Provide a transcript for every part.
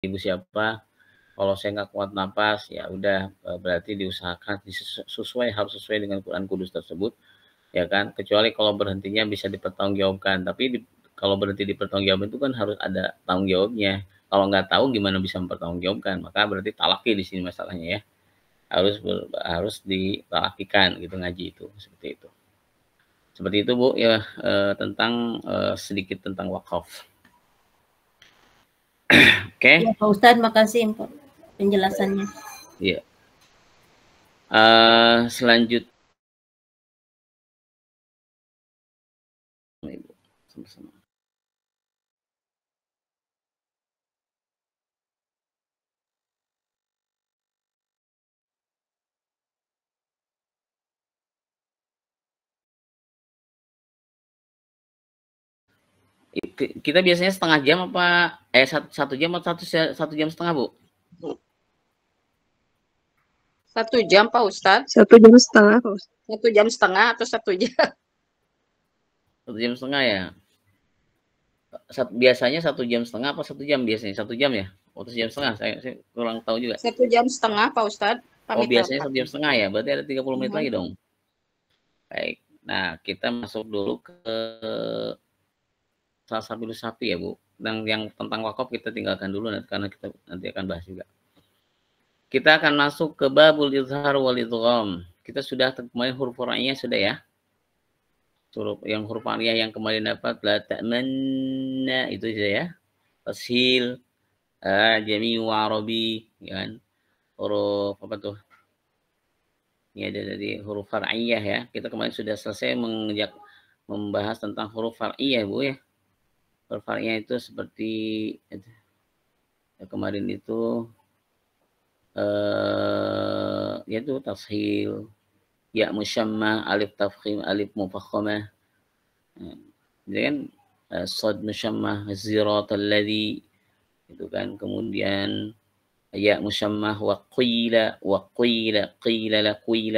ibu siapa. Kalau saya nggak kuat napas, ya udah berarti diusahakan harus sesuai dengan Quran Kudus tersebut, ya kan. Kecuali kalau berhentinya bisa dipertanggungjawabkan, tapi kalau berhenti dipertanggungjawabkan itu kan harus ada tanggung jawabnya. Kalau nggak tahu gimana bisa mempertanggungjawabkan, maka berarti talaki di sini masalahnya ya. Harus ditalakikan gitu ngaji itu, seperti itu. Seperti itu Bu ya, tentang sedikit tentang wakaf. Oke. Ya Pak Ustadz, makasih penjelasannya. Iya. Selanjutnya Ibu, sama-sama. Kita biasanya setengah jam apa satu jam atau satu jam setengah Bu? 1 jam Pak Ustadz. 1 jam setengah Pak Ustadz. 1 jam setengah atau 1 jam? 1 jam setengah ya. Biasanya 1 jam setengah apa 1 jam biasanya? 1 jam ya? Oh 1 jam setengah, saya kurang tahu juga. 1 jam setengah Pak Ustadz. Oh biasanya 1 jam setengah ya, berarti ada 30 menit lagi dong. Baik, nah kita masuk dulu ke Sabil Sapi ya Bu. Dan yang tentang wakaf kita tinggalkan dulu karena kita nanti akan bahas juga. Kita akan masuk ke babul izhar wal idgham. Kita sudah kemarin huruf ra'iyah sudah ya. Yang huruf ra'iyah yang kemarin dapat la ta'manna itu saja ya. Tashil, jami wa arabi kan. Huruf apa tuh? Ini ada dari huruf far'iyah ya. Kita kemarin sudah selesai membahas tentang huruf far'iyah Bu ya. Huruf far'iyah itu seperti ya, kemarin itu yaitu tashil, ya musyamma, alif tafkhim, alif mufakhamah. Jadi kan shad musyamma, ziratal ladzi itu kan, kemudian ya musyamma wa qila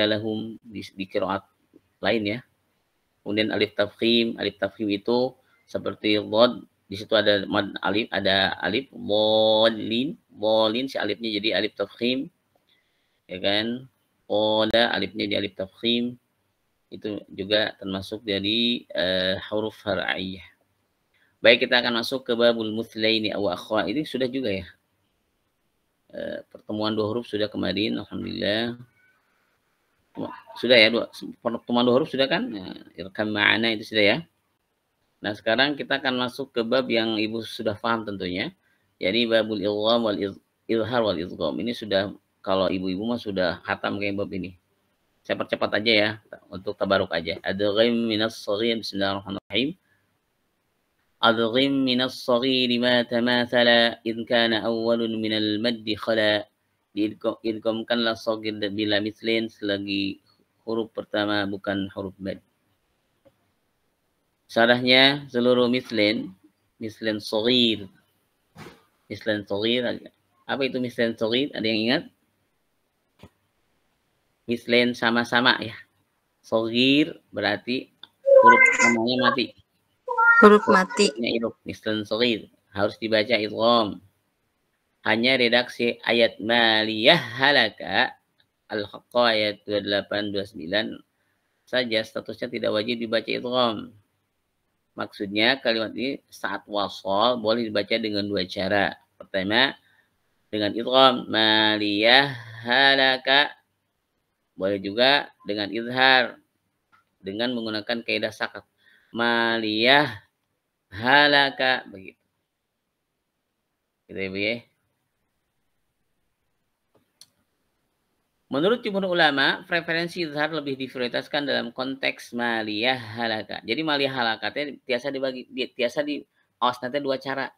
lahum di qiraat lain ya. Kemudian alif tafkhim itu seperti dhad, di situ ada mad alif, ada alif bolin si alifnya jadi alif tafkhim ya kan. Qala alifnya di alif tafkhim, itu juga termasuk dari huruf far'iyah. Baik, kita akan masuk ke babul muthlaini aw akhwa. Ini sudah juga ya. Pertemuan 2 huruf sudah kemarin, alhamdulillah. Sudah ya, pertemuan 2 huruf sudah kan? Irkam ma'ana itu sudah ya. Nah, sekarang kita akan masuk ke bab yang Ibu sudah paham tentunya. Jadi babul idgham wal izhar wal idgham. Ini sudah, kalau ibu-ibu mah sudah khatam kayak bab ini. Saya percepat aja ya untuk tabaruk aja. Adghim minas shaghir, bismillahirrahmanirrahim. Adghim minas shaghir ma tamathala id kana awwalun minal maddi khala. Diidghamkanlah shaghir bila mislin selagi huruf pertama bukan huruf mad. Syarahnya seluruh mislin shaghir. Mislin shaghir, apa itu mislin shaghir? Ada yang ingat? Mislin sama-sama ya. Shaghir berarti huruf namanya mati. Huruf mati. Mislin shaghir harus dibaca idgham. Hanya redaksi ayat maliyah halaka al-haqqa ayat 28-29 saja statusnya tidak wajib dibaca idgham. Maksudnya kalimat ini saat wasol boleh dibaca dengan 2 cara. Pertama dengan idgham maliyah halaka. Boleh juga dengan izhar dengan menggunakan kaidah sakat. Maliyah halaka begitu. Gitu ya, Bu ya. Menurut jumhur ulama, preferensi izhar lebih diprioritaskan dalam konteks maliyah halaka. Jadi maliyah halaka tiasa dibagi, tiasa di awas nanti 2 cara.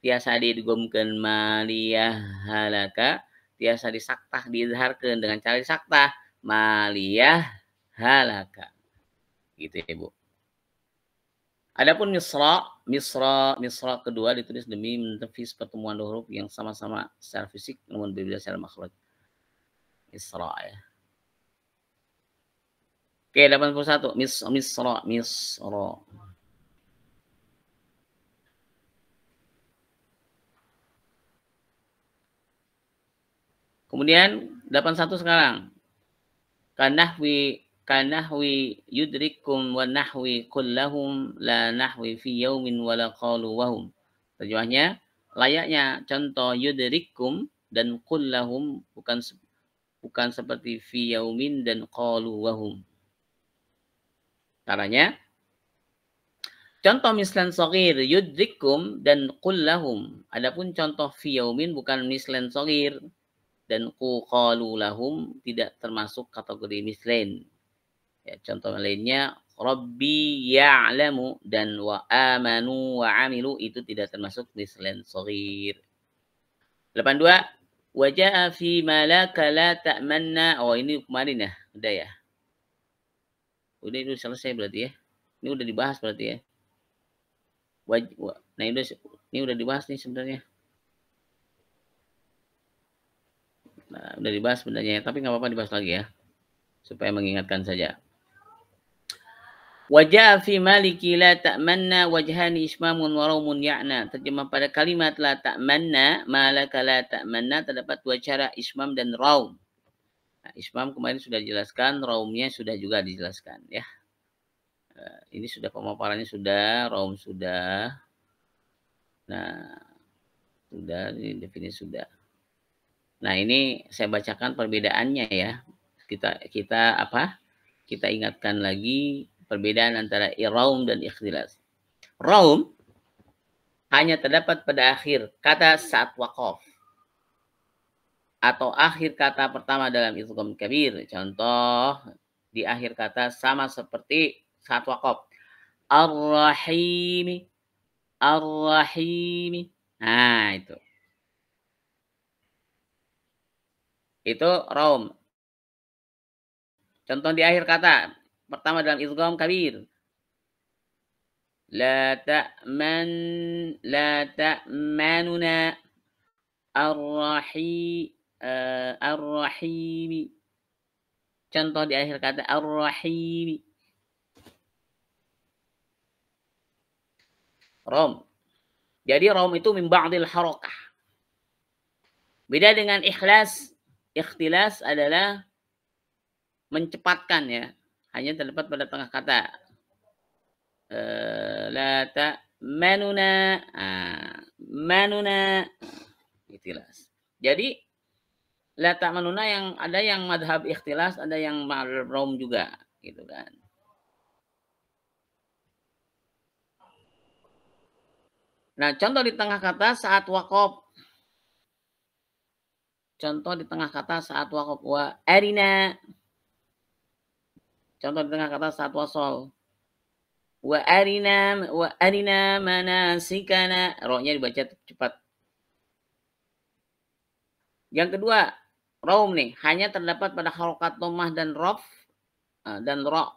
Tiasa diidghamkeun maliyah halaka, tiasa disaktah diizharkeun dengan cara disaktah maliyah halaka. Gitu ya, Bu. Adapun misra kedua ditulis demi menepis pertemuan 2 huruf yang sama-sama secara fisik namun berbeda secara makhraj. Misra ya. Oke, 81. Misra. Kemudian 81 sekarang. Kanahwi yudrikum wa nahwi kullahum la nahwi fi yaumin wala qalu wahum. Terjemahnya, layaknya contoh yudrikum dan kullahum bukan seperti fi yaumin dan qalu wahum. Caranya, contoh mislan shagir yudrikum dan kullahum. Adapun contoh fi yaumin bukan mislan shagir dan qalu lahum tidak termasuk kategori mislan. Ya, contoh lainnya Rabbi ya'lamu dan wa amanu wa amilu itu tidak termasuk mislan shagir. 82 waja'a fi malaka la ta'manna. Oh, ini kemarin ya, udah ya. Udah itu selesai berarti ya. Ini udah dibahas berarti ya. Nah, ini udah dibahas nih sebenarnya. Nah, udah dibahas sebenarnya, tapi nggak apa-apa dibahas lagi ya. Supaya mengingatkan saja. Wajah fi maliki la ta'manna wajhani ismamun wa raumun ya'na. Terjemah pada kalimat la ta'manna, malaka la ta'manna terdapat dua cara, ismam dan raum. Nah, ismam kemarin sudah dijelaskan, raumnya sudah juga dijelaskan ya. Ini sudah pemaparannya sudah, raum sudah. Nah, sudah, ini definisi sudah. Nah, ini saya bacakan perbedaannya ya. Kita ingatkan lagi perbedaan antara raum dan ikhtilas. Raum hanya terdapat pada akhir kata saat waqaf atau akhir kata pertama dalam idgham kabir. Contoh di akhir kata sama seperti saat waqaf. Ar-Rahimi, Ar-Rahimi. Nah, itu. Itu raum. Contoh di akhir kata pertama dalam idgham kabir. La ta'manuna ar-rahimi. Contoh di akhir kata ar-rahimi. Rom. Jadi rom itu min ba'dil harakah. Beda dengan ikhlas. Ikhtilas adalah mencepatkan ya. Hanya terdapat pada tengah kata. La ta'manuna. Manuna. Ikhtilas. Jadi la ta'manuna yang ada yang madhab ikhtilas, ada yang madhab rom juga. Gitu kan. Nah, contoh di tengah kata saat waqaf. Contoh di tengah kata saat waqaf. Wa arina. Contoh di tengah kata saat wasol. Wa arina manasikana. Rohnya dibaca cepat. Yang kedua, raum nih. Hanya terdapat pada harokat dhammah dan rof. Dan ro.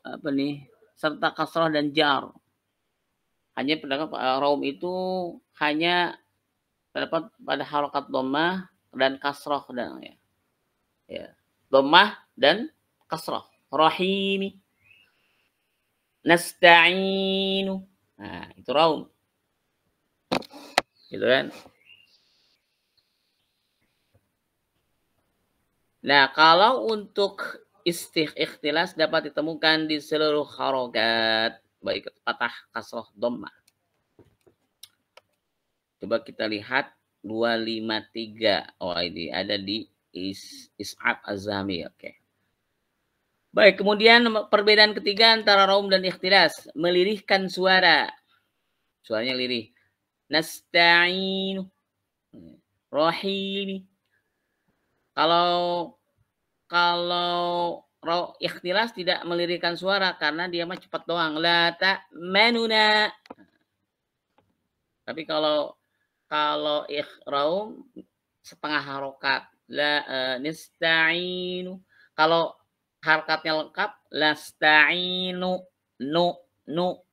Apa nih? Serta kasrah dan jar. Hanya terdapat raum itu hanya terdapat pada harokat dhammah dan kasrah dan ya. Dhammah dan kasrah. Rahimi. Nasta'inu. Nah, itu raum. Gitu kan? Nah, kalau untuk ikhtilas dapat ditemukan di seluruh harokat. Baik patah, kasroh, dhammah. Coba kita lihat 253. Oh, ini ada di Is'ab Az-Zahmi. Oke. Baik, kemudian perbedaan ketiga antara raum dan ikhtilas. Melirihkan suara. Suaranya lirih. Nasta'inu. Rahimi. Kalau ikhtilas tidak melirihkan suara karena dia mah cepat doang. La ta'manuna. Tapi kalau raum setengah harokat. La nasta'inu. Kalau harakatnya lengkap. Lasta'inu. Nu.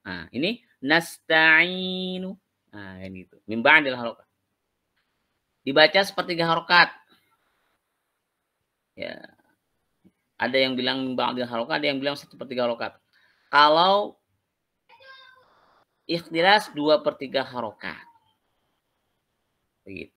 Nah, ini nasta'inu. Nah, ini itu. Min ba'dil harokat. Dibaca sepertiga harokat. Ya. Ada yang bilang min ba'dil harokat, ada yang bilang 1/3 harokat. Kalau ikhtilas 2/3 harokat. Begitu.